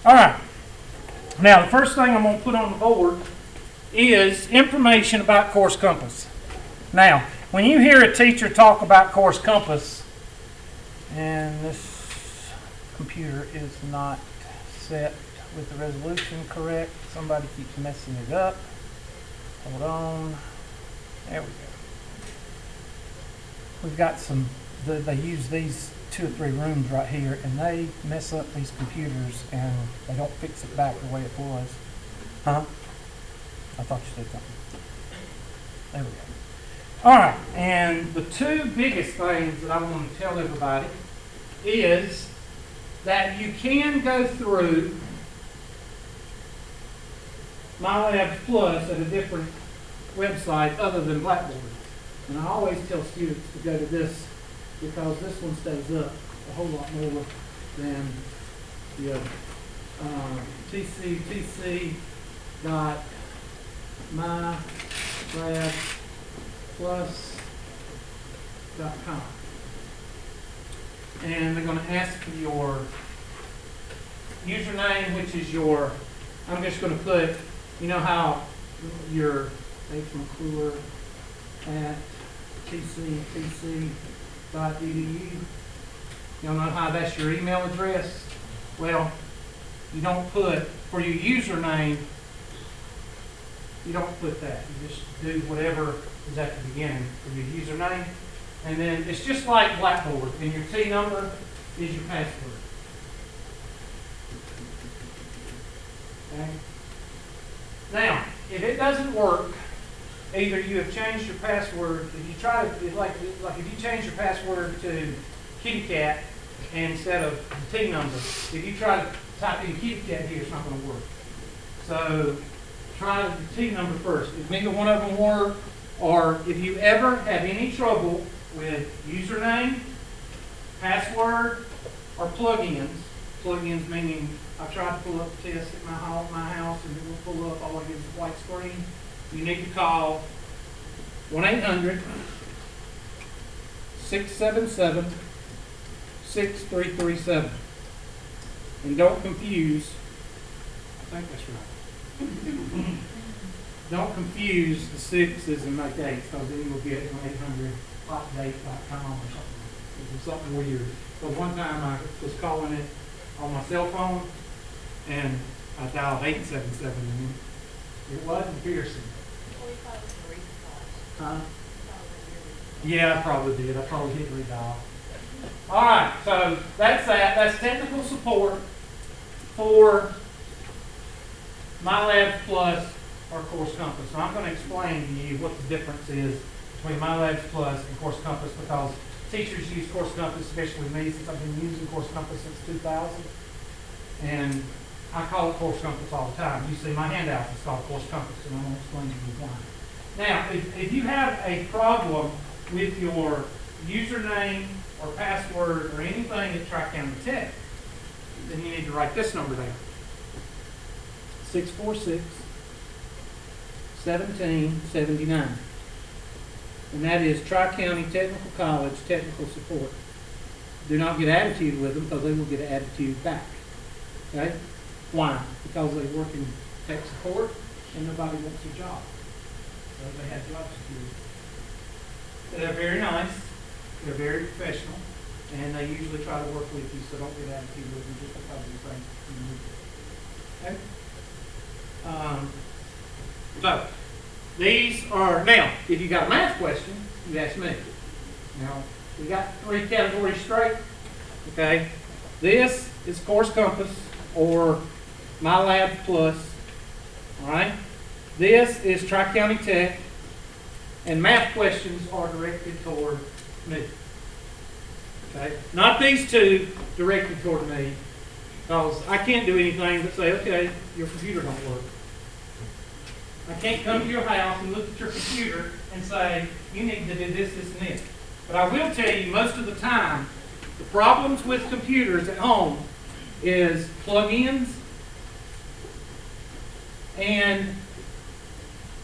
All right. Now, the first thing I'm going to put on the board is information about CourseCompass. Now, when you hear a teacher talk about CourseCompass, and this computer is not set with the resolution correct, somebody keeps messing it up. Hold on. There we go. We've got some, they use these 2 or 3 rooms right here, and they mess up these computers and they don't fix it back the way it was. Huh? I thought you said something. There we go. All right, and the 2 biggest things that I want to tell everybody is that you can go through MyLabs Plus at a different website other than Blackboard. And I always tell students to go to this because this one stays up a whole lot more than the other. tctc.mylabsplus.com. And they're going to ask for your username, which is your, I'm just going to put, you know how your McClure at tctc.edu. Y'all know how that's your email address? Well, you don't put, for your username, you don't put that. You just do whatever is at the beginning for your username. And then it's just like Blackboard, and your T number is your password. Okay? Now, if it doesn't work, either you have changed your password, if you try to, like if you change your password to kitty cat instead of the T number, if you try to type in kitty cat here, it's not going to work. So try the T number first. If neither one of them work, or if you ever have any trouble with username, password, or plugins meaning I tried to pull up a test at my house and it won't pull up, all I get is a white screen. You need to call 1-800-677-6337. And don't confuse, I think that's right. Don't confuse the 6's and make 8's, because then you'll get 1-800-hotdate.com or something. It's something weird. So one time I was calling it on my cell phone, and I dialed 877, and it wasn't Pearson. Huh? Yeah, I probably did. I probably hit redial. All right, so that's that. That's technical support for MyLabs Plus or CourseCompass. Now I'm going to explain to you what the difference is between MyLabs Plus and CourseCompass, because teachers use CourseCompass, especially me, since I've been using CourseCompass since 2000. And I call it CourseCompass all the time. You see my handouts, it's called CourseCompass, and I'm going to explain to you why. Now, if you have a problem with your username or password or anything at Tri-County Tech, then you need to write this number down. 646-1779. And that is Tri-County Technical College Technical Support. Do not get attitude with them, because they will get an attitude back. Okay? Why? Because they work in tech support and nobody wants their job. So they have job security. They're very nice, they're very professional, and they usually try to work with you, so don't get attitude with them just because you think you need it. Okay? So, these are, now, if you got a math question, you ask me. Now, we got 3 categories straight. Okay? This is CourseCompass or MyLabs Plus. All right? This is Tri-County Tech, and math questions are directed toward me. Okay? Not these 2 directed toward me, because I can't do anything but say, okay, your computer don't work. I can't come to your house and look at your computer and say, you need to do this, this, and this. But I will tell you, most of the time, the problems with computers at home is plugins and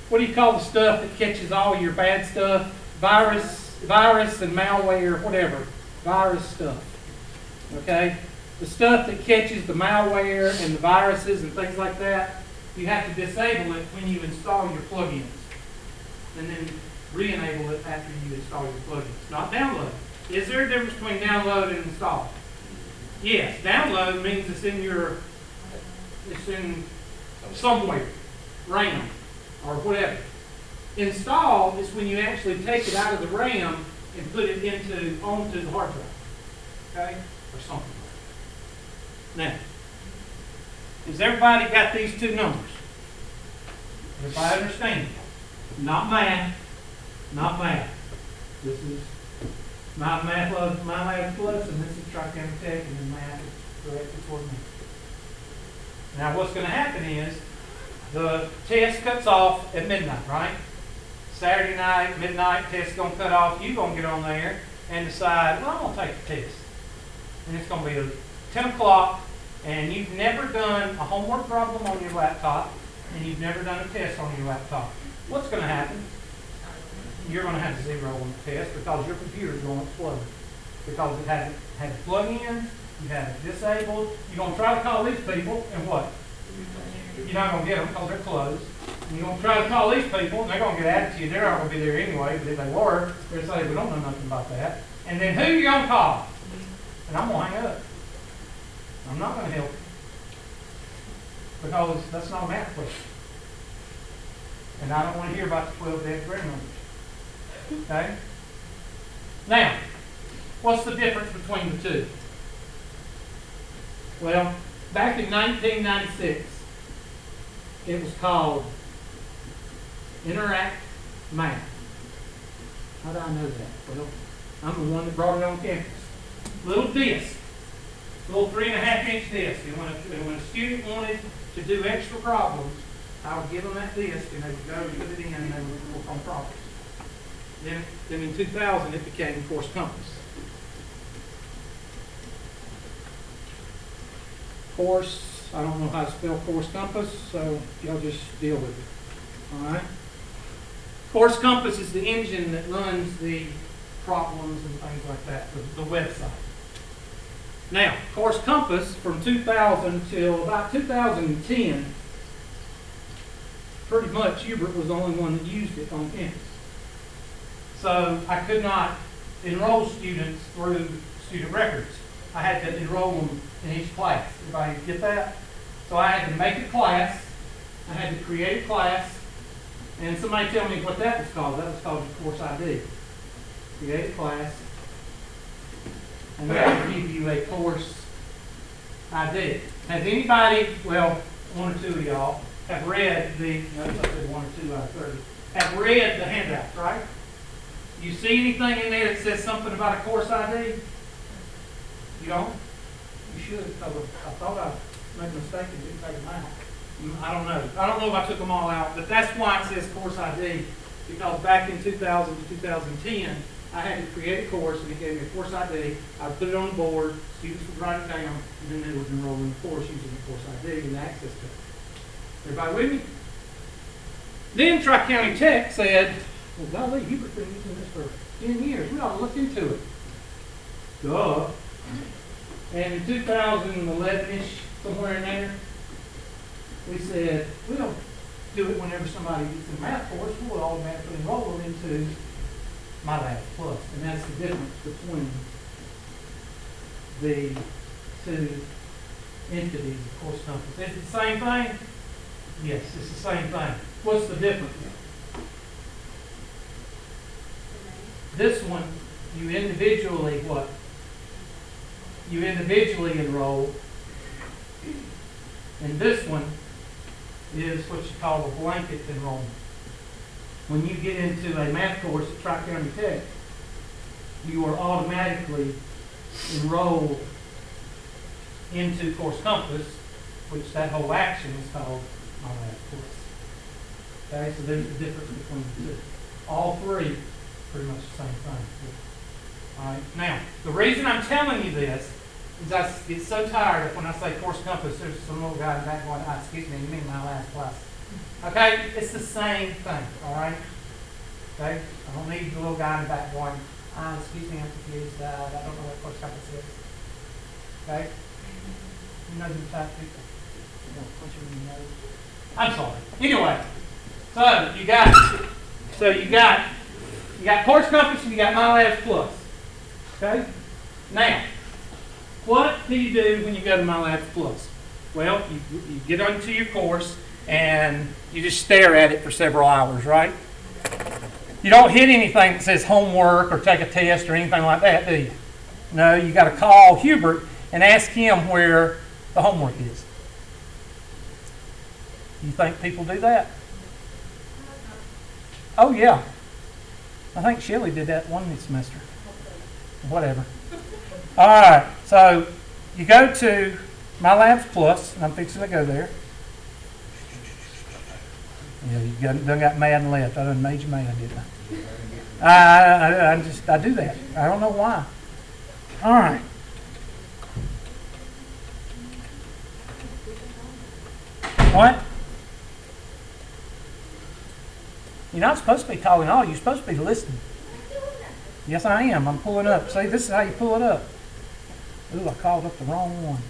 what do you call the stuff that catches all your bad stuff? Virus and malware, whatever. Virus stuff. Okay? the stuff that catches the malware and the viruses and things like that, you have to disable it when you install your plugins. And then re-enable it after you install your plugins. Not download. Is there a difference between download and install? Yes, download means it's in somewhere, RAM, or whatever. Install is when you actually take it out of the RAM and put it onto the hard drive, okay, or something. Now, has everybody got these two numbers? Everybody understand? Not math, not math. This is my math plus, and this is Tri-County Tech, and then math is directed toward me. Now, what's going to happen is the test cuts off at midnight, right? Saturday night, midnight, test's going to cut off. You're going to get on there and decide, well, I'm going to take the test. And it's going to be 10 o'clock, and you've never done a homework problem on your laptop, and you've never done a test on your laptop. What's going to happen? You're going to have a 0 on the test because your computer is going to explode. Because it hasn't had the plug-ins, you have it disabled. You're going to try to call these people, and what? You're not going to get them because they're closed. And you're going to try to call these people, and they're going to get attitude. They're not going to be there anyway, but if they were, they're going to say, we don't know nothing about that. And then who are you going to call? And I'm going to hang up. I'm not going to help you. Because that's not a math question. And I don't want to hear about the 12-digit grade numbers. Okay? Now, what's the difference between the two? Well, back in 1996, it was called Interact Math. How do I know that? Well, I'm the one that brought it on campus. Little disc, little 3.5-inch disc. And when a student wanted to do extra problems, I would give them that disc, and they would go and put it in, and they would work on problems. Then in 2000, it became CourseCompass. Course, I don't know how to spell CourseCompass, so y'all just deal with it. All right? CourseCompass is the engine that runs the problems and things like that, the website. Now, CourseCompass from 2000 till about 2010, pretty much Hubert was the only one that used it on campus. So I could not enroll students through student records. I had to enroll them in each class. Everybody get that? So I had to make a class. I had to create a class. And somebody tell me what that was called. That was called the course ID. Create a class. And that will give you a course ID. Has anybody, well, one or two of y'all, have read the, I said 1 or 2 out of 30, have read the handouts, right? You see anything in there that says something about a course ID? You don't? You should, because I thought I made a mistake and didn't take them out. I don't know. I don't know if I took them all out, but that's why it says course ID, because back in 2000 to 2010, I had to create a course, and it gave me a course ID. I would put it on the board, students would write it down, and then they would enroll in the course using the course ID and access to it. Everybody with me? Then Tri-County Tech said, well, golly, Hubert's been using this for 10 years. We ought to look into it. Duh. And in 2011-ish, somewhere in there, we said, we'll do it whenever somebody gets in a math course. We'll automatically enroll them into MyLab Plus. And that's the difference between the two entities of CourseCompass. Is it the same thing? Yes, it's the same thing. What's the difference? This one, you individually what? You individually enroll. And this one is what you call a blanket enrollment. When you get into a math course at Tri-County Tech, you are automatically enrolled into CourseCompass, which that whole action is called MyLab Course. Okay, so there's the difference between the two. All three, pretty much the same thing. All right. Now, the reason I'm telling you this is I get so tired of when I say CourseCompass, there's some little guy in the back going, excuse me, you mean MyLab Plus. Okay, it's the same thing, all right? Okay, I don't need the little guy in the back going, excuse me, I'm confused, I don't know what CourseCompass is. Okay? You know the type of people. You know, punch them in the nose. I'm sorry. Anyway, you got CourseCompass and you got MyLabs Plus. Okay? Now, what do you do when you go to MyLabs Plus? Well, you get onto your course and you just stare at it for several hours, right? You don't hit anything that says homework or take a test or anything like that, do you? No, you got to call Hubert and ask him where the homework is. You think people do that? Oh, yeah. I think Shelley did that one this semester. Whatever. All right, so you go to MyLabs Plus, and I'm fixing to go there. Yeah, you done got mad and left. I done made you mad, didn't I? I do that. I don't know why. All right. What? You're not supposed to be talking at all. You're supposed to be listening. Yes, I am. I'm pulling up. See, this is how you pull it up. Ooh, I called up the wrong one.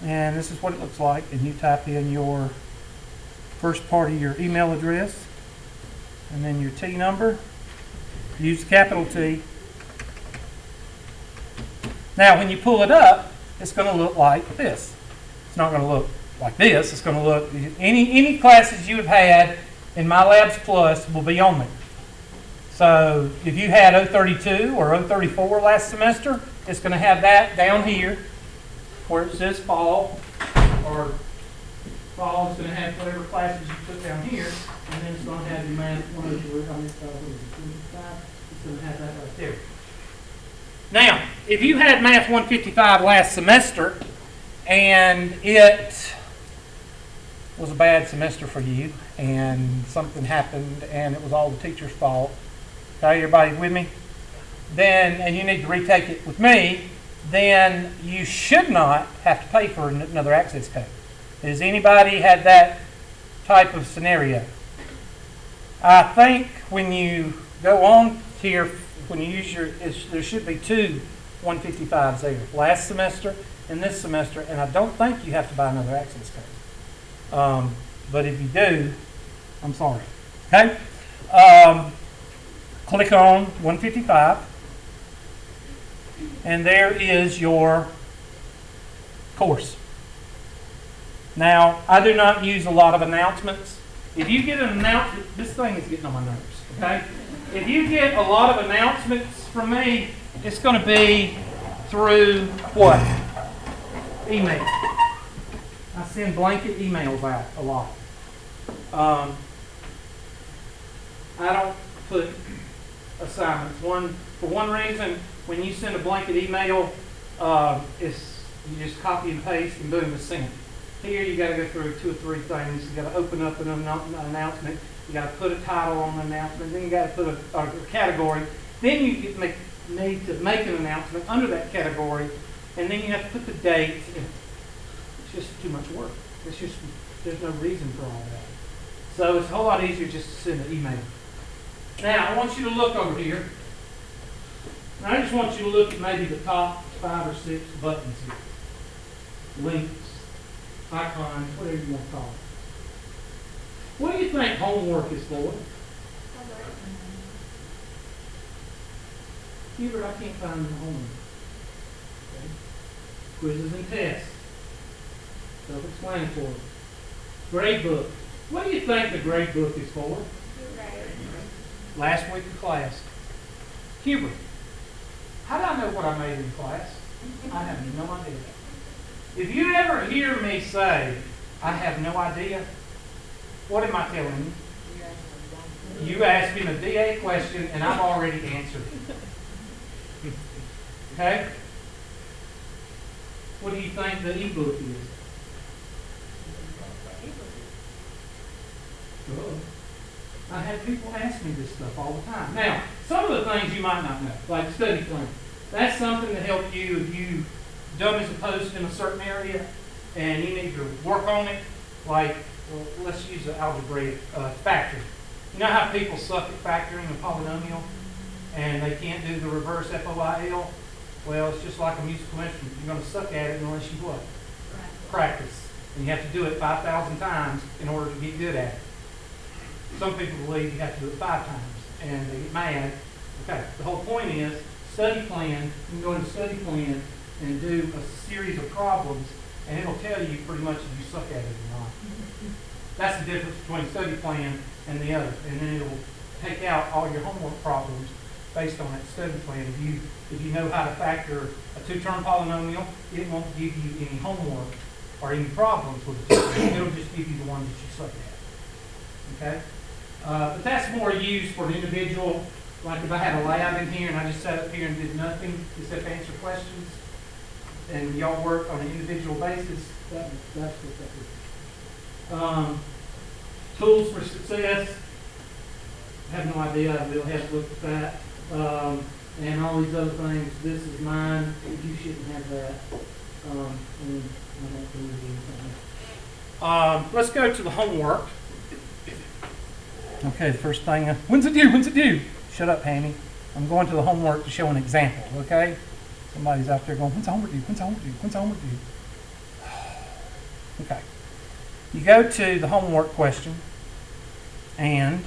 And this is what it looks like. And you type in your first part of your email address. And then your T number. Use capital T. Now, when you pull it up, it's going to look like this. It's not going to look like this. It's going to look, any classes you have had in MyLabs Plus will be on there. So if you had 032 or 034 last semester, it's going to have that down here where it says fall, or fall is going to have whatever classes you put down here, and then it's going to have your math 103, it's going to have that right there. Now, if you had Math 155 last semester and it was a bad semester for you and something happened and it was all the teacher's fault, okay, everybody with me? Then, and you need to retake it with me, then you should not have to pay for another access code. Has anybody had that type of scenario? I think when you go on here, when you use your, there should be two 155s there, last semester and this semester, and I don't think you have to buy another access code. But if you do, I'm sorry. Okay? Click on 155, and there is your course. Now, I do not use a lot of announcements. If you get an announcement, this thing is getting on my nerves, okay? If you get a lot of announcements from me, it's going to be through what? Email. I send blanket emails out a lot. I don't put assignments. For one reason, when you send a blanket email, you just copy and paste and boom, it's sent. Here you got to go through 2 or 3 things. You got to open up an announcement. You got to put a title on the announcement. Then you got to put a category. Then you need to make an announcement under that category, and then you have to put the date. It's just too much work. There's no reason for all that. So it's a whole lot easier just to send an email. Now I want you to look over here. Now, I just want you to look at maybe the top 5 or 6 buttons here. Links, icons, whatever you want to call it. What do you think homework is for? Hubert, I can't find the homework. Okay. Quizzes and tests. Self-explanatory. Grade book. What do you think the grade book is for? Last week of class. Hubert, how do I know what I made in class? I have no idea. If you ever hear me say, I have no idea, what am I telling you? You asked him a DA question and I've already answered it. Okay? What do you think the e-book is? Good. I have people ask me this stuff all the time. Now, some of the things you might not know, like study plan. That's something to help you if you dummies a post in a certain area and you need to work on it. Like, well, let's use the algebraic factor. You know how people suck at factoring a polynomial and they can't do the reverse FOIL? Well, it's just like a musical instrument. You're going to suck at it unless you what? Practice. And you have to do it 5,000 times in order to get good at it. Some people believe you have to do it 5 times and they get mad. Okay, the whole point is study plan. You can go into study plan and do a series of problems and it'll tell you pretty much if you suck at it or not. That's the difference between study plan and the other. And then it'll take out all your homework problems based on that study plan. If you know how to factor a 2-term polynomial, it won't give you any homework or any problems with it. It'll just give you the ones that you suck at. Okay? But that's more used for an individual. Like if I had a lab in here and I just sat up here and did nothing except answer questions, and y'all work on an individual basis, that's what that is. Tools for success. I have no idea. I really have to look at that. And all these other things. This is mine. You shouldn't have that. And I don't do anything. Let's go to the homework. Okay, the first thing. When's it due? When's it due? Shut up, Hammy. I'm going to the homework to show an example. Okay. Somebody's out there going, when's the homework due? When's the homework due? When's the homework due? Okay. You go to the homework question, and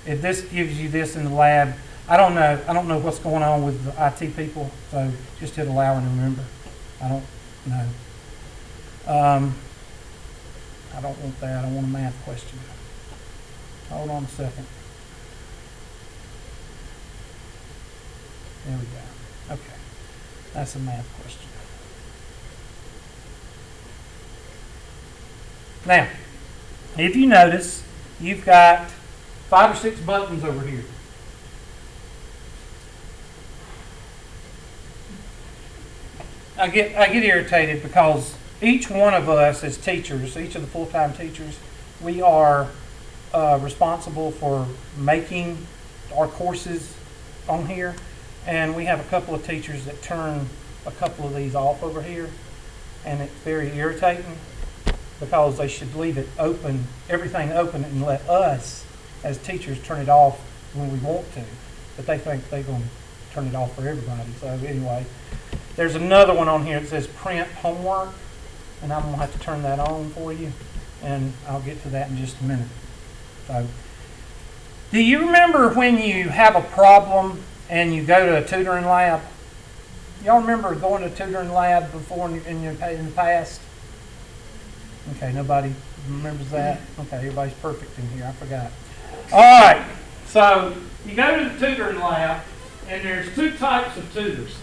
if this gives you this in the lab, I don't know what's going on with the IT people, so just hit allow and remember. I don't know. I don't want that. I want a math question. Hold on a second. There we go. Okay. That's a math question. Now, if you notice, you've got 5 or 6 buttons over here. I get irritated because each one of us as teachers, each of the full-time teachers, we are responsible for making our courses on here, and we have a couple of teachers that turn a couple of these off over here, and it's very irritating because they should leave it open, everything open, and let us as teachers turn it off when we want to, but they think they're going to turn it off for everybody. So anyway, there's another one on here that says print homework, and I'm going to have to turn that on for you, and I'll get to that in just a minute. So, do you remember when you have a problem and you go to a tutoring lab? Y'all remember going to a tutoring lab before in the past? Okay, nobody remembers that? Okay, everybody's perfect in here. I forgot. All right, so you go to the tutoring lab, and there's 2 types of tutors.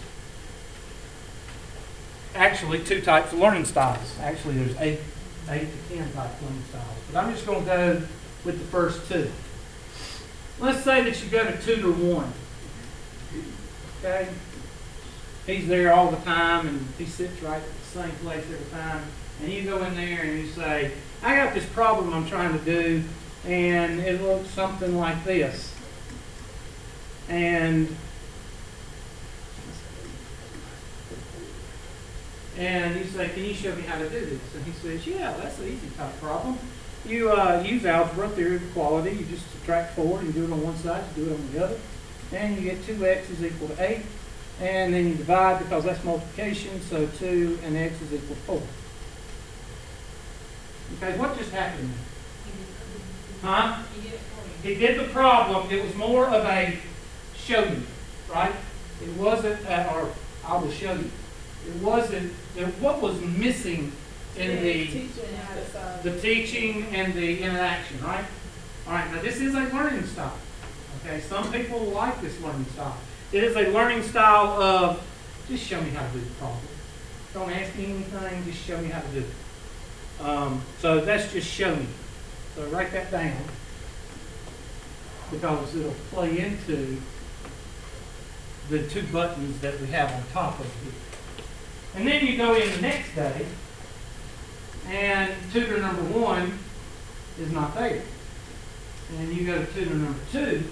Actually, 2 types of learning styles. Actually, there's 8 to 10 types of learning styles. But I'm just going to go with the first 2. Let's say that you go to tutor 1. Okay? He's there all the time, and he sits right at the same place every time. And you go in there and you say, I got this problem I'm trying to do, and it looks something like this. And you say, can you show me how to do this? And he says, yeah, that's an easy type problem. You use algebra, theory of equality. You just subtract 4, and you do it on one side, you do it on the other. And you get 2x is equal to 8. And then you divide because that's multiplication, so 2 and x is equal to 4. Okay, what just happened? Huh? He did the problem. It was more of a show you, right? It wasn't, or I will show you. It wasn't, what was missing in the teaching and the interaction, right? All right, now this is a learning style. Okay, some people like this learning style. It is a learning style of just show me how to do the problem. Don't ask me anything, just show me how to do it. So that's just show me. So write that down because it'll play into the 2 buttons that we have on top of here. And then you go in the next day, and tutor number 1 is not there. And you go to tutor number 2,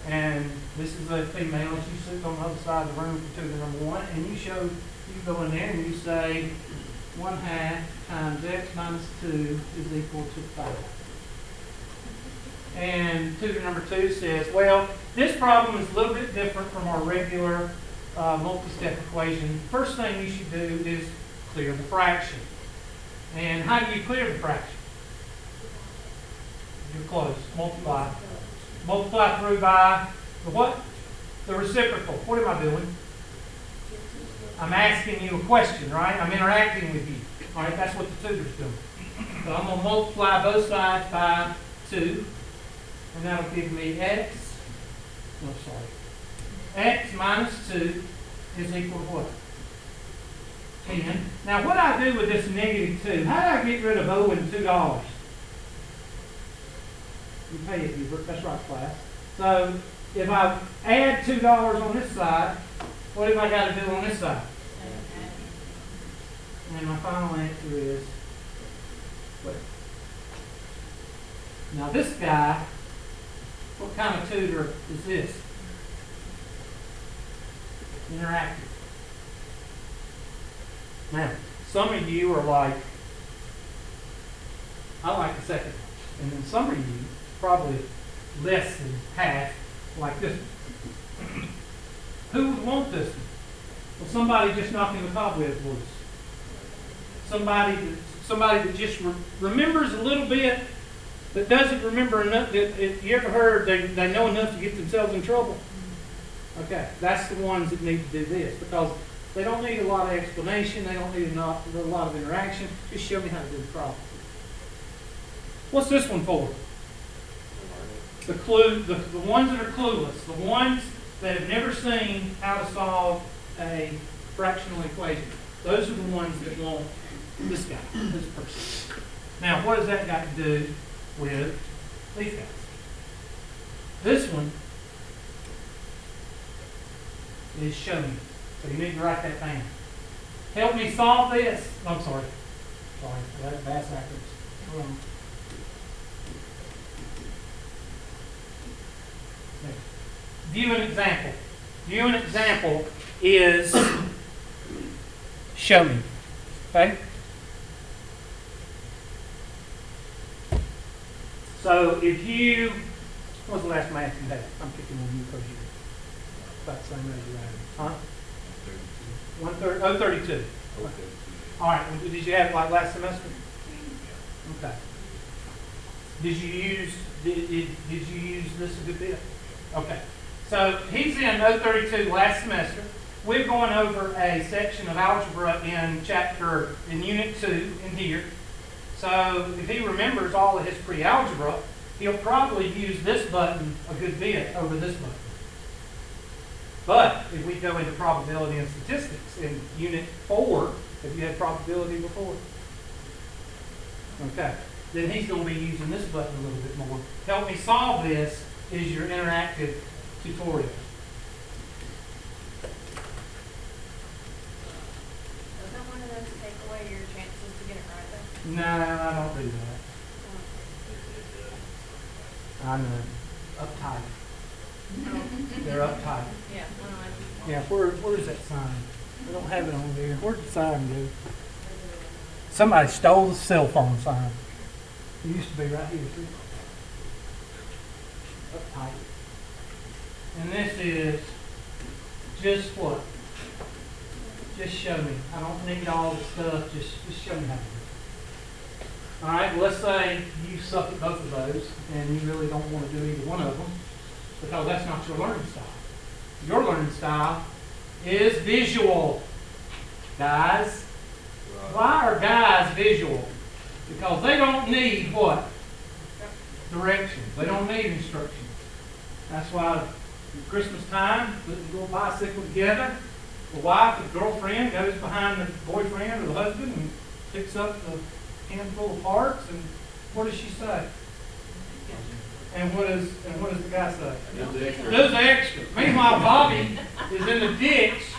and this is a female. She sits on the other side of the room for tutor number 1, and you go in there and you say 1/2 times x minus 2 is equal to 5. And tutor number 2 says, well, this problem is a little bit different from our regular multi-step equation. First thing you should do is clear the fraction. And how do you clear the fraction? You're close. Multiply. Multiply through by the what? The reciprocal. What am I doing? I'm asking you a question, right? I'm interacting with you. All right, that's what the tutor's doing. So I'm going to multiply both sides by 2. And that'll give me x. No, sorry. X minus 2 is equal to what? 10. Now, what I do with this negative 2, how do I get rid of owing $2? You pay it, Hubert. That's right, class. So, if I add $2 on this side, what have I got to do on this side? And my final answer is, what? Now, this guy, what kind of tutor is this? Interactive. Now, some of you are like, I like the second one. And then some of you, probably less than half, like this one. Who would want this one? Well, somebody just knocking the cobwebs loose. Somebody that just remembers a little bit, but doesn't remember enough. You ever heard they know enough to get themselves in trouble? Okay, that's the ones that need to do this, because they don't need a lot of explanation. They don't need a lot of interaction. Just show me how to do the problem. What's this one for? The ones that are clueless, the ones that have never seen how to solve a fractional equation. Those are the ones that want this guy, this person. Now, what does that got to do with these guys? This one is show me. So you need to write that down. Help me solve this. I'm sorry. That's backwards. View an example. View an example is show me. Okay? So if you, what was the last math you had? I'm picking on you because you're about the same age you are. Huh? 32. Okay. All right. Did you have it like last semester? Okay. Did you use this a good bit? Okay. So he's in 032 last semester. We're going over a section of algebra in Unit 2 in here. So if he remembers all of his pre-algebra, he'll probably use this button a good bit over this button. But if we go into probability and statistics in Unit 4, have you had probability before? Okay. Then he's going to be using this button a little bit more. Help me solve this is your interactive tutorial. Doesn't one of those take away your chances to get it right though? No, I don't do that. I know. Uptight. They're uptight. Yeah, one of my Yeah, where's that sign? We don't have it on there. Where'd the sign go? Somebody stole the cell phone sign. It used to be right here, too. Uptight. And this is just what? Just show me. I don't need all the stuff. Just show me how to do it. All right, well, let's say you suck at both of those and you really don't want to do either one of them because that's not your learning style. Your learning style is visual. Guys, why are guys visual? Because they don't need what? Directions. They don't need instructions. That's why at Christmas time, putting a little bicycle together, the wife, the girlfriend goes behind the boyfriend or the husband and picks up the handful of parts, and what does she say? And what does the guy say? Does the extra. Meanwhile, Bobby is in the ditch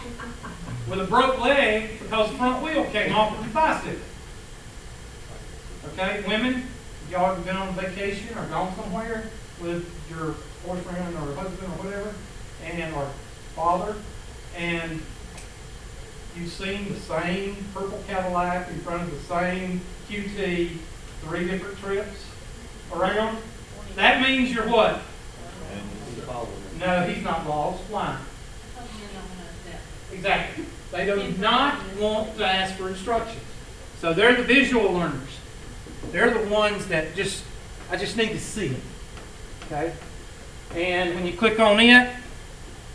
with a broke leg because the front wheel came off of the bicycle. Okay, women, y'all have been on vacation or gone somewhere with your boyfriend or husband or whatever, or father, and you've seen the same purple Cadillac in front of the same QT 3 different trips around. that means you're what? No, he's not lost. Why? Exactly. They do not want to ask for instructions. So they're the visual learners. They're the ones that I just need to see it. Okay? And when you click on it,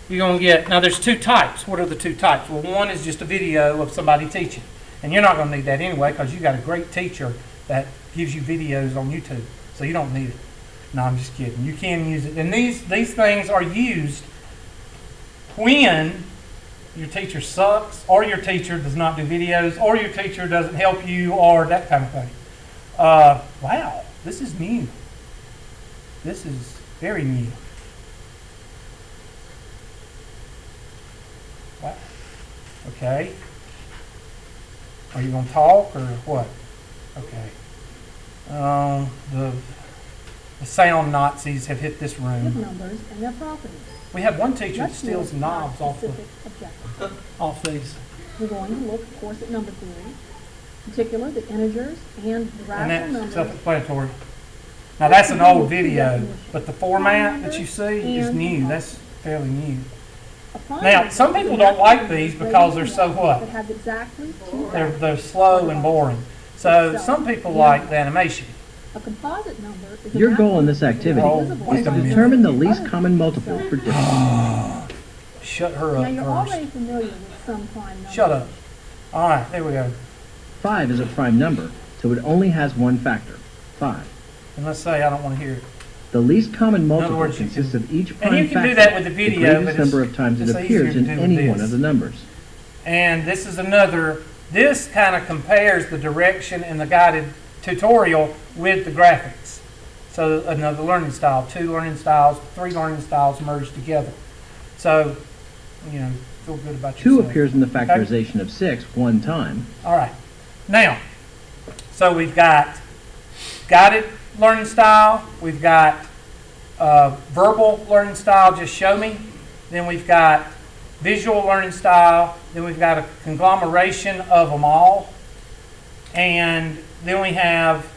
you're going to get, now there's two types. What are the two types? Well, one is just a video of somebody teaching. And you're not going to need that anyway because you got a great teacher that gives you videos on YouTube. So you don't need it. No, I'm just kidding. You can use it. And these things are used when your teacher sucks, or your teacher does not do videos, or your teacher doesn't help you, or that kind of thing. Wow, this is new. This is very new. Wow. Okay. Are you going to talk or what? Okay. The sound Nazis have hit this room. Numbers and their properties. We have one teacher that Let's steals look at knobs off these. We're going to look, of course, at number theory, in particular the integers and the And rational that's numbers. self-explanatory. Now that's an old video, but the format that you see is new. That's fairly new. A prime Now, number some is people a don't like natural these number because they're so that what? has exactly two They're factors. slow and boring. So some people like the animation. A composite number is a Your goal in natural this activity Oh, divisible wait is a to minute. determine the by least other common multiple cells. for difference. Shut her Now, up you're first. already familiar with some prime numbers. Shut up. All right, there we go. 5 is a prime number, so it only has one factor, 5. And let's say I don't want to hear it. The least common multiple words, you consists can- of each and prime you can factor, do that with the video, but greatest it's- number of times it it's appears easier to in do with any this. one of the numbers. And this is another, this kind of compares the direction in the guided tutorial with the graphics. So another learning style, 2 learning styles, 3 learning styles merged together. So, you know, feel good about 2 yourself. appears in the factorization of 6 one time. All right. Now, so we've got guided learning style, we've got verbal learning style, just show me. Then we've got visual learning style. Then we've got a conglomeration of them all. And then we have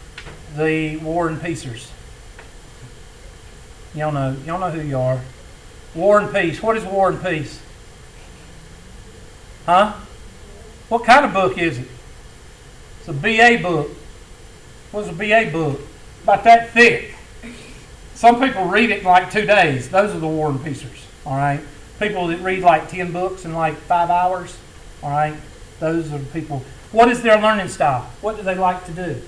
the War and Peacers. Y'all know who you are. War and Peace. What is War and Peace? Huh? What kind of book is it? It's a BA book. What's a BA book? About that thick. Some people read it in like 2 days. Those are the War and Peacers. All right. People that read like 10 books in like 5 hours. All right. Those are the people. What is their learning style? What do they like to do?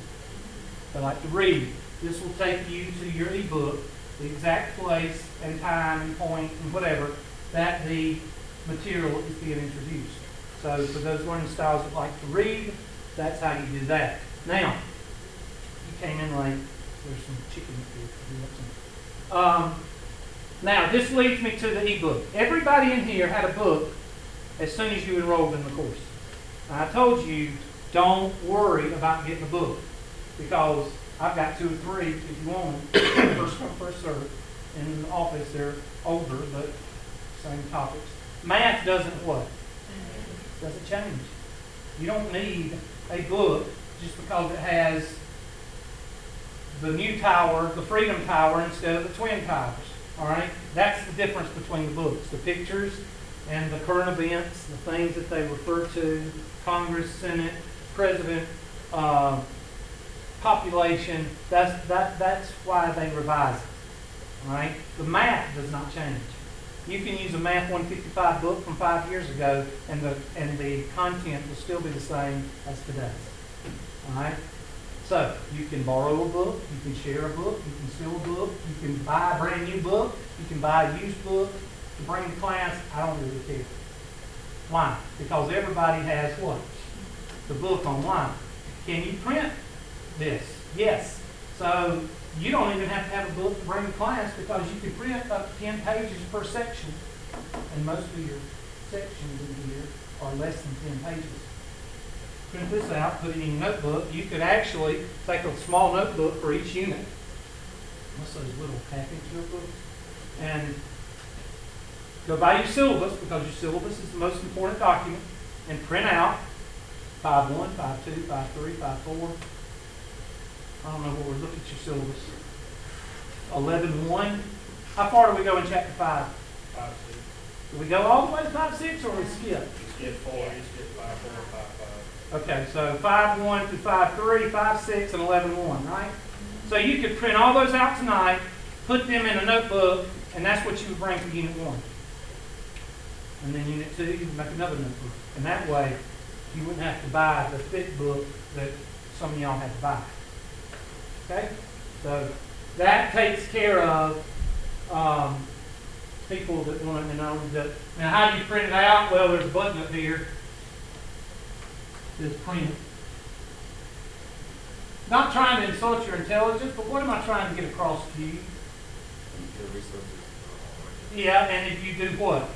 They like to read. This will take you to your ebook, the exact place and time and point and whatever that the material is being introduced. So for those learning styles that like to read, that's how you do that. Now, you came in late. There's some chicken up here. If you want some. Now, this leads me to the ebook. Everybody in here had a book as soon as you enrolled in the course. And I told you, don't worry about getting a book because I've got 2 or 3 if you want them. First come, first serve. In the office, they're older, but same topics. Math doesn't what? Doesn't change. You don't need a book just because it has the new tower, the Freedom Tower, instead of the Twin Towers. All right? That's the difference between the books. The pictures and the current events, the things that they refer to, Congress, Senate, President, population, that's why they revise it. All right? The math does not change. You can use a Math 155 book from 5 years ago, and the content will still be the same as today's. All right? So you can borrow a book, you can share a book, you can steal a book, you can buy a brand new book, you can buy a used book to bring to class. I don't really care. Why? Because everybody has what? The book online. Can you print this? Yes. So you don't even have to have a book to bring to class because you can print up to 10 pages per section. And most of your sections in here are less than 10 pages. Print this out, put it in your notebook. You could actually take a small notebook for each unit. What's those little package notebooks? And go by your syllabus because your syllabus is the most important document and print out 5.1, 5.2, 5.3, 5.4. I don't know where we look at your syllabus. 11:1. How far do we go in chapter 5? 5, 6. Do we go all the way to 5, 6, or we skip? You skip 4, you skip 5, 4, 5, 5. Okay, so 5:1 through 5:3, 5:6, and 11:1, right? So you could print all those out tonight, put them in a notebook, and that's what you would bring for Unit 1. And then Unit 2, you can make another notebook. And that way, you wouldn't have to buy the thick book that some of y'all had to buy. Okay? So that takes care of people that want to know that. Now, how do you print it out? Well, there's a button up here. Just print it. Not trying to insult your intelligence, but what am I trying to get across to you? Yeah, and if you do what?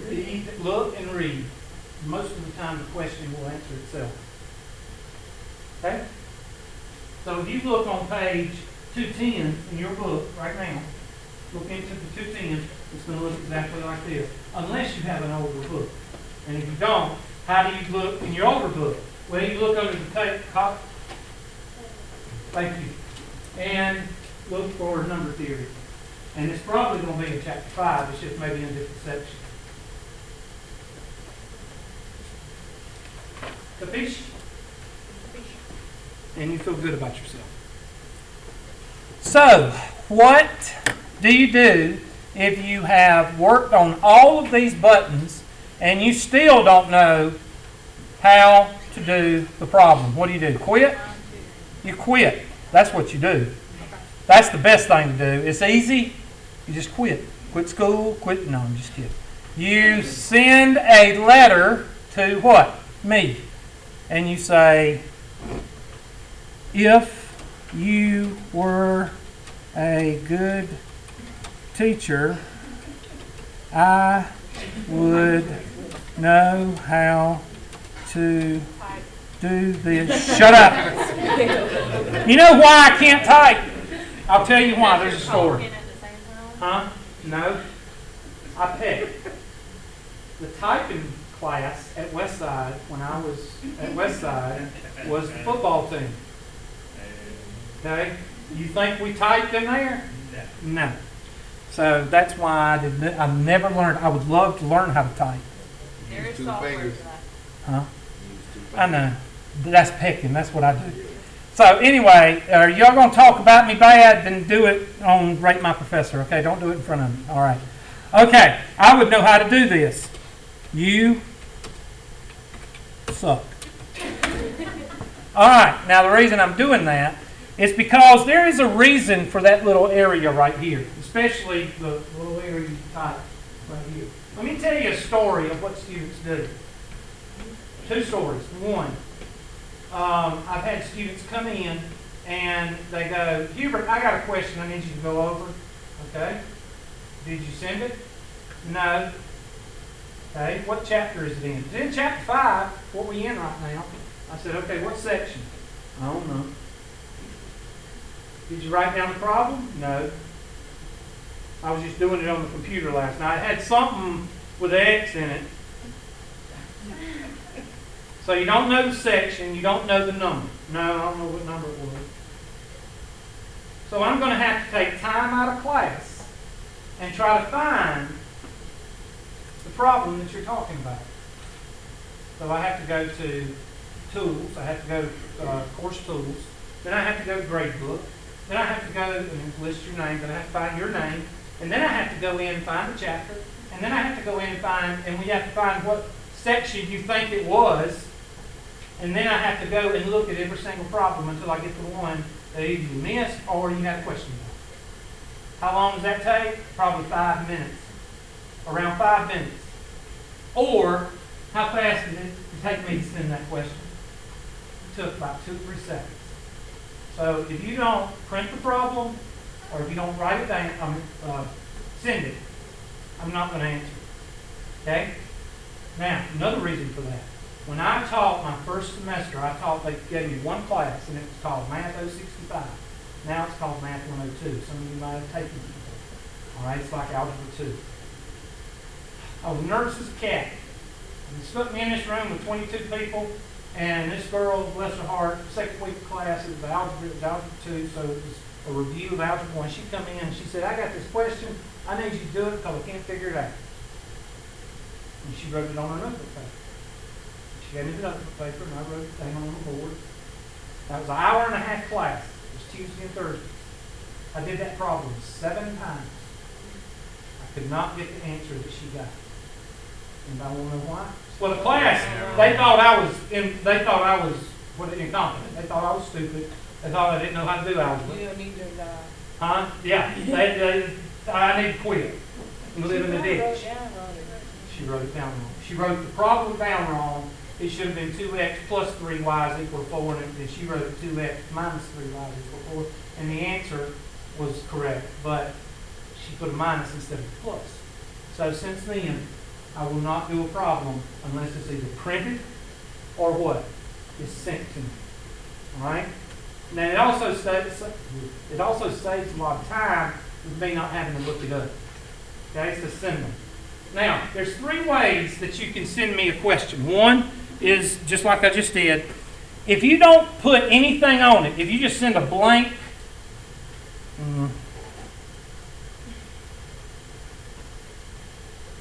Read, look, and read. Most of the time the question will answer itself. Okay? So if you look on page 210 in your book right now, look into the 210, it's going to look exactly like this, unless you have an older book. And if you don't, how do you look in your older book? Well, you look under the tape. Thank you. And look for number theory. And it's probably going to be in chapter 5. It's just maybe in a different section. Capiche? And you feel good about yourself. So, what do you do if you have worked on all of these buttons and you still don't know how to do the problem? What do? Quit? You quit. That's what you do. That's the best thing to do. It's easy. You just quit. Quit school. Quit. No, I'm just kidding. You send a letter to what? Me. And you say, if you were a good teacher, I would know how to do this. Shut up. You know why I can't type? I'll tell you why. There's a story. Huh? No. I picked the typing class at Westside when I was at Westside was the football team. Okay? You think we typed in there? No. So that's why I never learned. I would love to learn how to type. There is software for that. Huh? I know. That's picking. That's what I do. So anyway, are y'all going to talk about me bad? Then do it on Rate My Professor. Okay? Don't do it in front of me. All right. Okay. I would know how to do this. You suck. All right. Now the reason I'm doing that is because there is a reason for that little area right here, especially the little area you type right here. Let me tell you a story of what students do. Two stories. One, I've had students come in and they go, Hubert, I got a question I need you to go over. Okay. Did you send it? No. Okay. What chapter is it in? It's in chapter 5, what we in right now. I said, okay, what section? I don't know. Did you write down the problem? No. I was just doing it on the computer last night. It had something with an X in it. So you don't know the section, you don't know the number. No, I don't know what number it was. So I'm going to have to take time out of class and try to find the problem that you're talking about. So I have to go to Tools, I have to go to Course Tools, then I have to go to Gradebook, then I have to go and list your name, then I have to find your name, and then I have to go in and find the chapter, and then I have to go in and find, and we have to find what section you think it was, and then I have to go and look at every single problem until I get to the one that either you missed or you had a question about. How long does that take? Probably 5 minutes. Around 5 minutes. Or, how fast did it take me to send that question? It took about 2 or 3 seconds. So if you don't print the problem, or if you don't write it down, send it, I'm not going to answer it. Okay? Now, another reason for that. When I taught my first semester, they gave me one class, and it was called Math 065. Now it's called Math 102. Some of you might have taken it before. All right? It's like Algebra 2. I was nervous as a cat. They stuck me in this room with 22 people, and this girl, bless her heart, second week of class, it was algebra 2, so it was a review of Algebra 1. She come in and she said, I got this question. I need you to do it because I can't figure it out. And she wrote it on her notebook paper. She gave me the notebook paper and I wrote it down on the board. That was an hour and a half class. It was Tuesday and Thursday. I did that problem 7 times. I could not get the answer that she got. And I want to know why. Well, the class, they thought I was incompetent. They thought I was stupid. They thought I didn't know how to do algebra. You don't need your job. Huh? Yeah. I need to quit and live in the ditch. She wrote it down wrong. She wrote the problem down wrong. It should have been 2x plus 3y is equal to 4, and then she wrote 2x minus 3y is equal to 4, and the answer was correct, but she put a minus instead of a plus. So since then, I will not do a problem unless it's either printed or what? It's sent to me. All right? Now it also saves a lot of time with me not having to look it up. Okay, it's to send them. Now, there's 3 ways that you can send me a question. One is, just like I just did, if you don't put anything on it, if you just send a blank,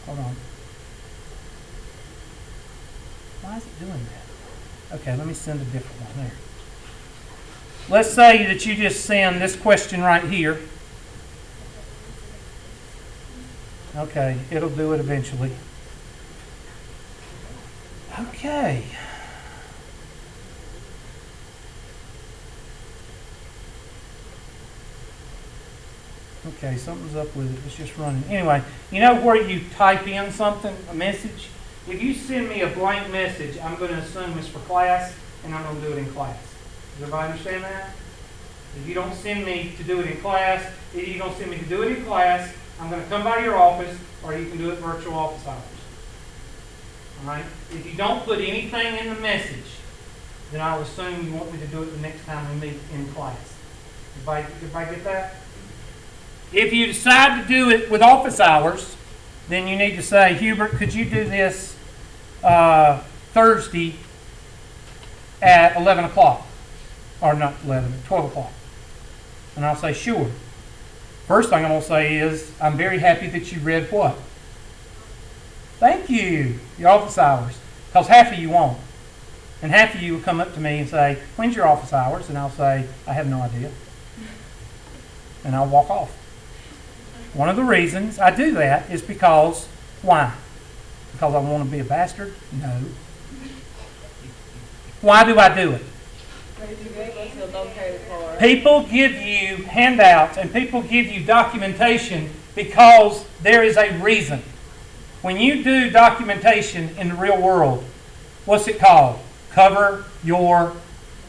hold on. Why is it doing that? Okay, let me send a different one there. Let's say that you just send this question right here. Okay, it'll do it eventually. Okay. Okay, something's up with it. It's just running. Anyway, you know where you type in something, a message? If you send me a blank message, I'm going to assume it's for class, and I'm going to do it in class. Does everybody understand that? If you don't send me to do it in class, if you don't send me to do it in class, I'm going to come by your office, or you can do it virtual office hours. All right? If you don't put anything in the message, then I'll assume you want me to do it the next time we meet in class. Everybody get that? If you decide to do it with office hours, then you need to say, Hubert, could you do this Thursday at 11 o'clock? Or not 11, 12 o'clock. And I'll say, sure. First thing I'm going to say is, I'm very happy that you read what? Thank you, your office hours. Because half of you won't. And half of you will come up to me and say, when's your office hours? And I'll say, I have no idea. And I'll walk off. One of the reasons I do that is because, why? Because I want to be a bastard? No. Why do I do it? People give you handouts and people give you documentation because there is a reason. When you do documentation in the real world, what's it called? Cover your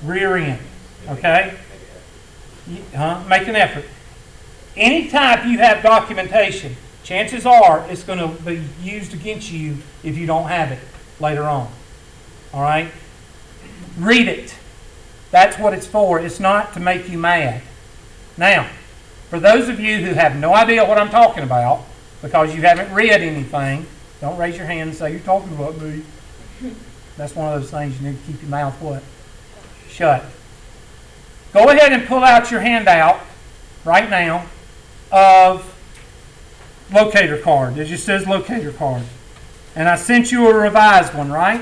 rear end. Okay? Make an effort. Anytime you have documentation, chances are it's going to be used against you if you don't have it later on. All right? Read it. That's what it's for. It's not to make you mad. Now, for those of you who have no idea what I'm talking about, because you haven't read anything, don't raise your hand and say, you're talking about me. That's one of those things you need to keep your mouth what? Shut. Go ahead and pull out your handout right now of locator card. It just says locator card. And I sent you a revised one, right?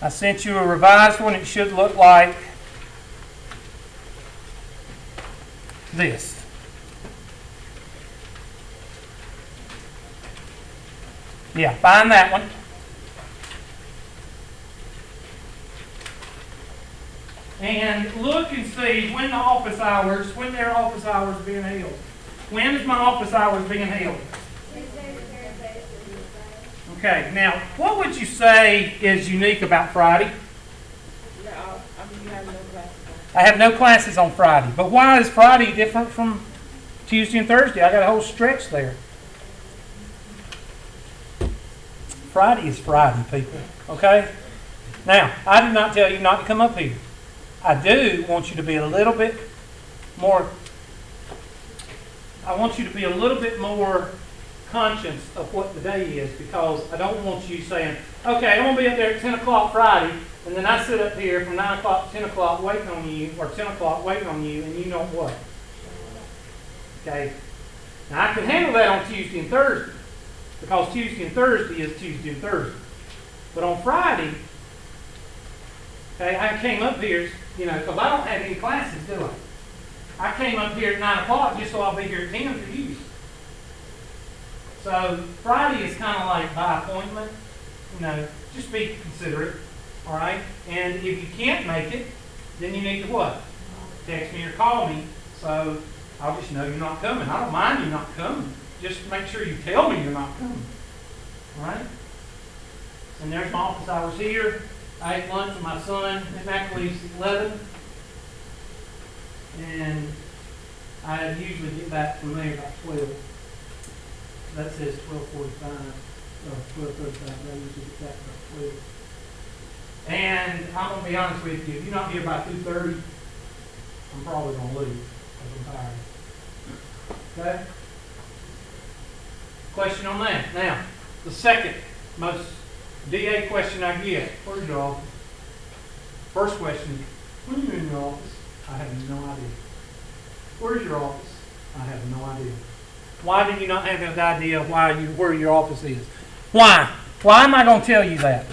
I sent you a revised one. It should look like this. Yeah, find that one. And look and see when their office hours being held. When is my office hours being held? Okay, now, what would you say is unique about Friday? You have no classes. I have no classes on Friday. But why is Friday different from Tuesday and Thursday? I got a whole stretch there. Friday is Friday, people. Okay? Now, I did not tell you not to come up here. I do want you to be a little bit more, conscious of what the day is, because I don't want you saying, okay, I'm going to be up there at 10 o'clock Friday, And then I sit up here from 9 o'clock to 10 o'clock waiting on you, or 10 o'clock waiting on you, and you know what? Okay? Now, I can handle that on Tuesday and Thursday, because Tuesday and Thursday is Tuesday and Thursday. But on Friday, okay, I came up here, you know, because I don't have any classes, do I? I came up here at 9 o'clock just so I'll be here at 10 for you. So Friday is kind of like by appointment, you know, just be considerate, all right? And if you can't make it, then you need to what? Text me or call me, so I'll just know you're not coming. I don't mind you not coming. Just make sure you tell me you're not coming, all right? And there's my office hours here. I ate lunch with my son. It actually leaves at 11. And I usually get back from there about 12. That says 12:45 or 12:35. I usually get back about 12. And I'm going to be honest with you. If you're not here by 2:30, I'm probably going to leave because I'm tired. Okay? Question on that. Now, the second most DA question I get, where's your office? First question, when are you in your office? I have no idea. Where's your office? I have no idea. Why do you not have an idea where your office is? Why? Why am I going to tell you that?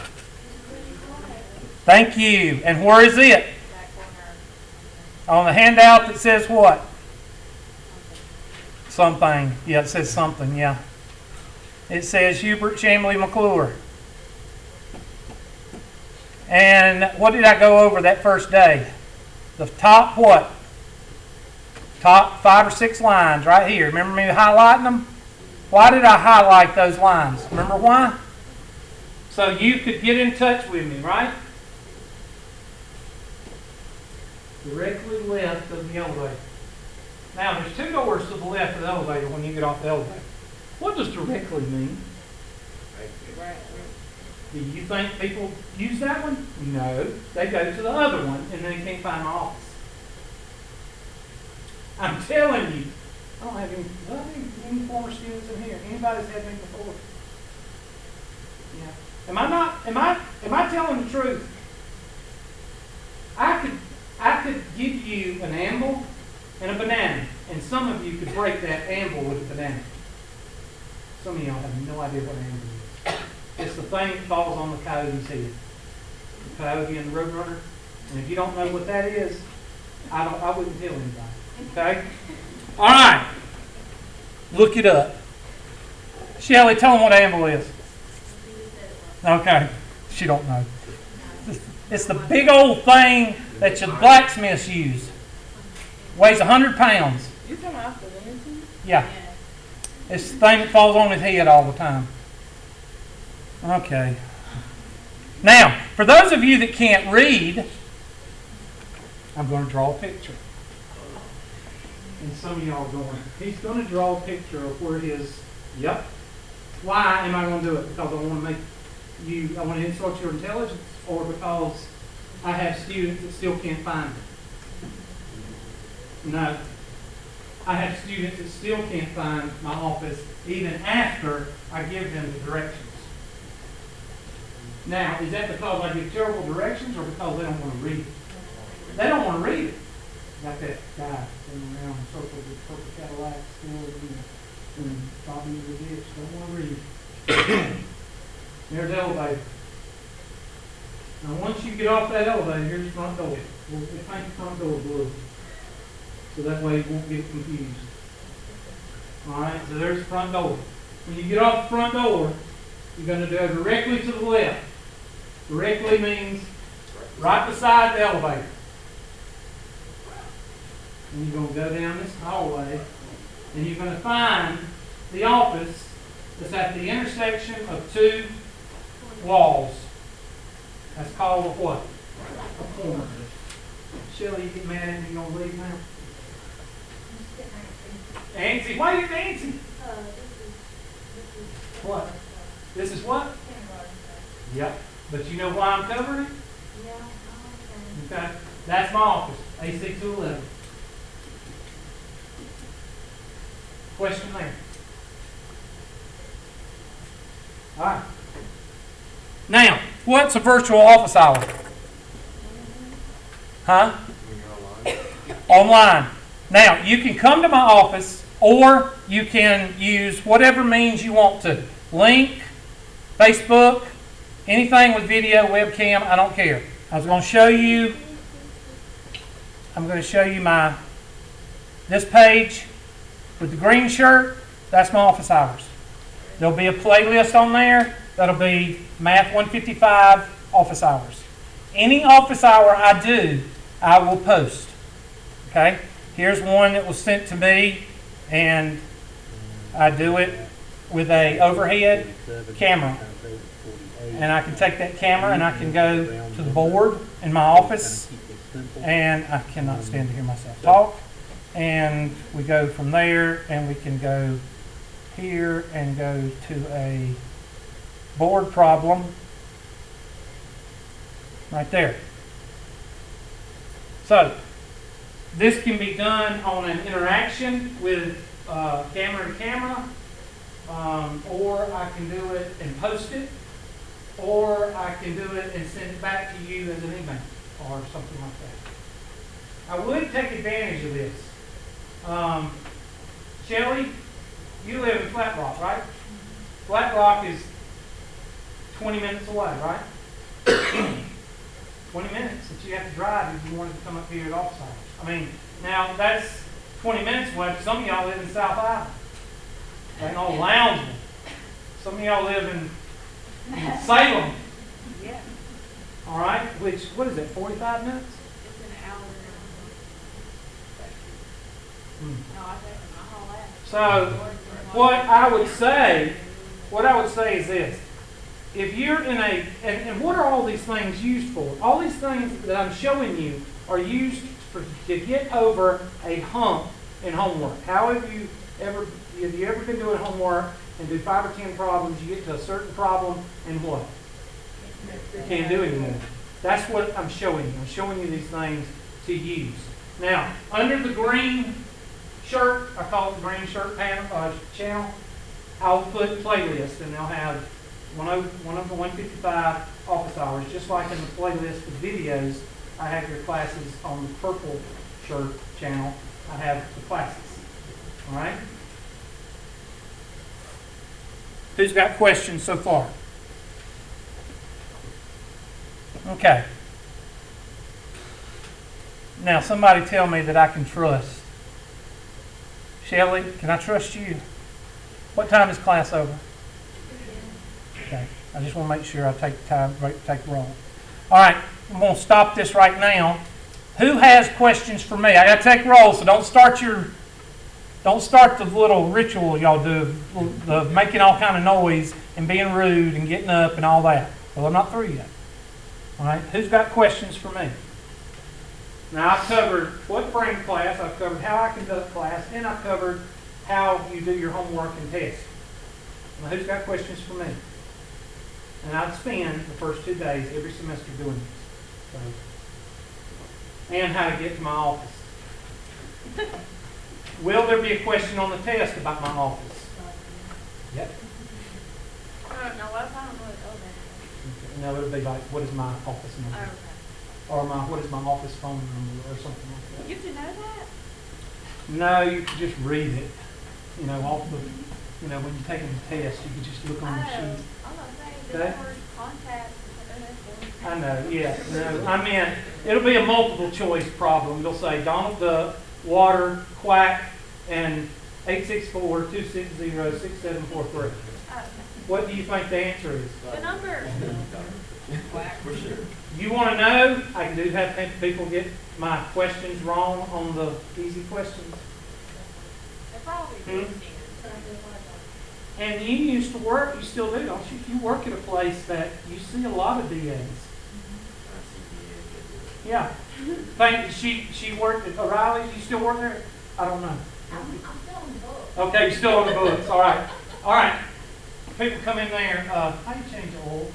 Thank you. And where is it? Back corner. On the handout that says what? Something. Yeah, it says something, yeah. It says Hubert Chamberlain McClure. And what did I go over that first day? The top what? Top 5 or 6 lines right here. Remember me highlighting them? Why did I highlight those lines? Remember why? So you could get in touch with me, right? Directly left of the elevator. Now, there's 2 doors to the left of the elevator when you get off the elevator. What does directly mean? Right. Do you think people use that one? No. They go to the other one and they can't find my office. I'm telling you, I don't have any former students in here. Anybody's had me before? Yeah. Am I telling the truth? I could give you an amble and a banana, and some of you could break that amble with a banana. Some of y'all have no idea what an amble is. It's the thing that falls on the coyote's head. The coyote and the roadrunner. And if you don't know what that is, I wouldn't tell anybody. Okay? All right. Look it up. Shelley, tell them what amble is. Okay. She don't know. It's the big old thing that your blacksmiths use. Weighs 100 pounds. You talking about the lantern? Yeah. It's the thing that falls on his head all the time. Okay. Now, for those of you that can't read, I'm going to draw a picture. And some of y'all are going, he's going to draw a picture of where his, yep. Why am I going to do it? Because I want to insult your intelligence, or because I have students that still can't find it? No. I have students that still can't find my office even after I give them the directions. Now, is that because I give terrible directions or because they don't want to read it? They don't want to read it. Got that guy sitting around in circles with purple Cadillac still and Bobby in the ditch. Don't want to read. There's the elevator. Now, once you get off that elevator, here's the front door. We'll paint the front door blue. So that way you won't get confused. Alright, so there's the front door. When you get off the front door, you're going to go directly to the left. Directly means right beside the elevator. And you're going to go down this hallway, and you're going to find the office that's at the intersection of 2 walls. That's called a what? A corner. Shelley, you get mad at me, you're going to leave now? Nancy, why are you Nancy? What? This is what? Yep. But you know why I'm covering it? Okay. That's my office, AC 211. Question there. All right. Now, what's a virtual office hour? Huh? Online. Now, you can come to my office, or you can use whatever means you want to. Link, Facebook, anything with video, webcam, I don't care. I'm going to show you this page with the green shirt. That's my office hours. There'll be a playlist on there. That'll be Math 155 office hours. Any office hour I do, I will post. Okay? Here's one that was sent to me, and I do it with a overhead camera. And I can take that camera and I can go to the board in my office, and I cannot stand to hear myself talk. And we go from there, and we can go here and go to a board problem right there. So this can be done on an interaction with camera to camera, or I can do it and post it, or I can do it and send it back to you as an email or something like that. I would take advantage of this. Shelley, you live in Flat Rock, right? Flat Rock is 20 minutes away, right? 20 minutes that you have to drive if you wanted to come up here at office hours. I mean, now that's 20 minutes away, but some of y'all live in South Island. Ain't no Loungeville. Some of y'all live in Salem. Yeah, All right, which, what is it, 45 minutes? it's an hour. Hmm. No, I think my whole ass. So, what I would say is this. If you're in a, and what are all these things used for? All these things that I'm showing you are used to get over a hump in homework. Have you ever been doing homework and do 5 or 10 problems, you get to a certain problem, and what? You can't do it anymore. That's what I'm showing you. I'm showing you these things to use. Now, under the green shirt, I call it the green shirt channel, I'll put playlist, and they'll have one of the 155 office hours, just like in the playlist of videos. I have your classes on the purple shirt channel. I have the classes. All right? Who's got questions so far? Okay. Now, somebody tell me that I can trust. Shelley, can I trust you? What time is class over? Okay. I just want to make sure I take the time, take the roll. All right. I'm going to stop this right now. Who has questions for me? I got to take roll, so don't start the little ritual y'all do of making all kind of noise and being rude and getting up and all that. Well, I'm not through yet. All right. Who's got questions for me? Now, I've covered what bring class, I've covered how I conduct class, and I've covered how you do your homework and tests. Now, who's got questions for me? And I'd spend the first 2 days every semester doing this. So, and how to get to my office. Will there be a question on the test about my office? Yep. No, what time would it open? No, it'll be like, what is my office number? Oh, okay. Or what is my office phone number, or something like that. You have to know that? No, you can just read it. You know, off the, when you're taking the test, you can just look on the sheet. I'm gonna say, the Okay. word contact. I know, yeah. No, I mean, it'll be a multiple choice problem. It'll say Donald Duck, water, quack, and 864-260-6743. What do you think the answer is? The number. You want to know? I do have people get my questions wrong on the easy questions. They're probably listening. And you used to work, you still do, don't you? You work at a place that you see a lot of DAs. Yeah. She worked at O'Reilly's. You still work there? I don't know. I'm still on the book. Okay, you're still on the books. All right. All right. People come in there. How do you change the oil?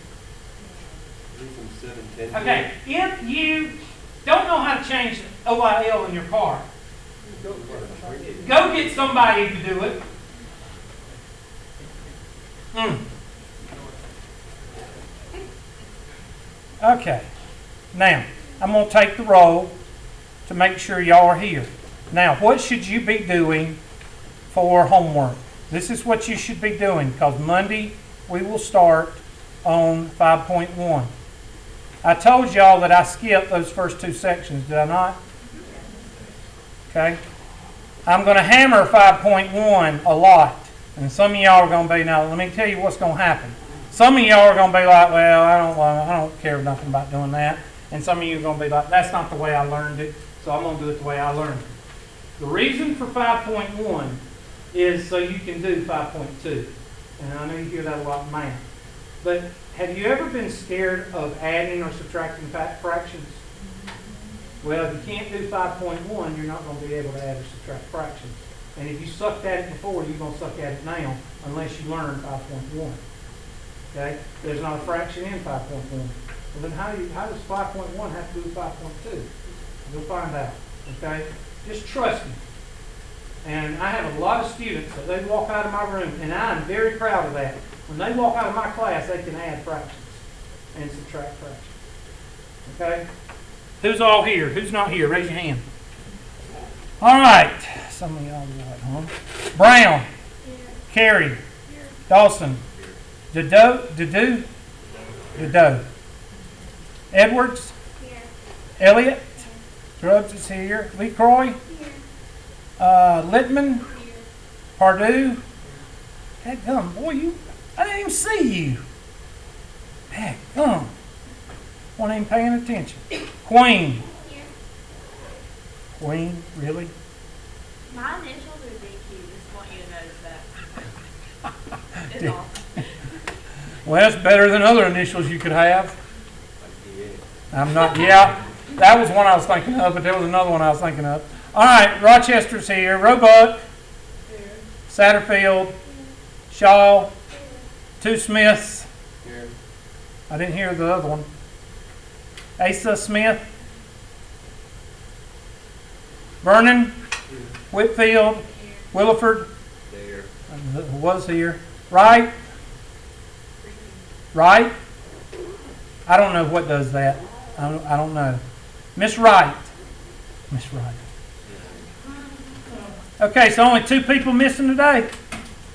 Okay. If you don't know how to change OIL in your car, go get somebody to do it. Okay. Now, I'm going to take the roll. to make sure y'all are here. Now, what should you be doing for homework? This is what you should be doing, because Monday we will start on 5.1. I told y'all that I skipped those first two sections, did I not? Okay. I'm going to hammer 5.1 a lot. And some of y'all are going to be, now let me tell you what's going to happen. Some of y'all are going to be like, well, I don't care nothing about doing that. And some of you are going to be like, that's not the way I learned it, so I'm going to do it the way I learned it. The reason for 5.1 is so you can do 5.2. And I know you hear that a lot in math. But have you ever been scared of adding or subtracting fractions? Well, if you can't do 5.1, you're not going to be able to add or subtract fractions. And if you sucked at it before, you're going to suck at it now, unless you learn 5.1. Okay? There's not a fraction in 5.1. Well, then how does 5.1 have to do with 5.2? You'll find out. Okay? Just trust me. And I have a lot of students that they walk out of my room, and I'm very proud of that. When they walk out of my class, they can add fractions and subtract fractions. Okay? Who's all here? Who's not here? Raise your hand. All right. Some of y'all are right, huh? Brown. Here. Carey. Here. Dawson. Dedo. Edwards. Here. Elliott. Grubbs is here. Lee Croy. Here. Littman. Here. Pardue. Heck, boy, I didn't even see you. Heck, wasn't even paying attention. Queen. Here. Queen, really? My initials are DQ. Just want you to notice that. It's all. Well, that's better than other initials you could have. I'm not, yeah, that was one I was thinking of, but there was another one I was thinking of. All right, Rochester's here. Roebuck. Here. Satterfield. Shaw. Two Smiths. I didn't hear the other one. Asa Smith. Vernon. Whitfield. Williford. Was here. Wright. Wright. I don't know what does that. I don't know. Miss Wright. Miss Wright. Okay, so only two people missing today.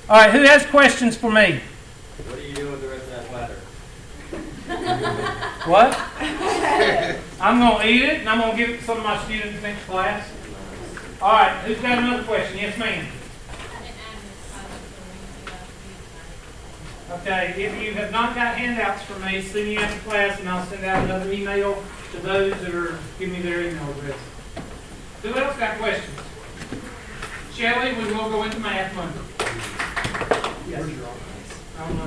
All right, who has questions for me? What are you doing with the rest of that leather? What? I'm going to eat it, and I'm going to give it to some of my students next class. All right, who's got another question? Yes, ma'am. Okay, if you have not got handouts from me, send me after class, and I'll send out another email to those that are giving me their email address. Who else got questions? Shelley, we will go into math Monday. Yes. I don't know.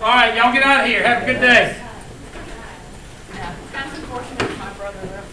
All right, y'all get out of here. Have a good day. That's unfortunate. My brother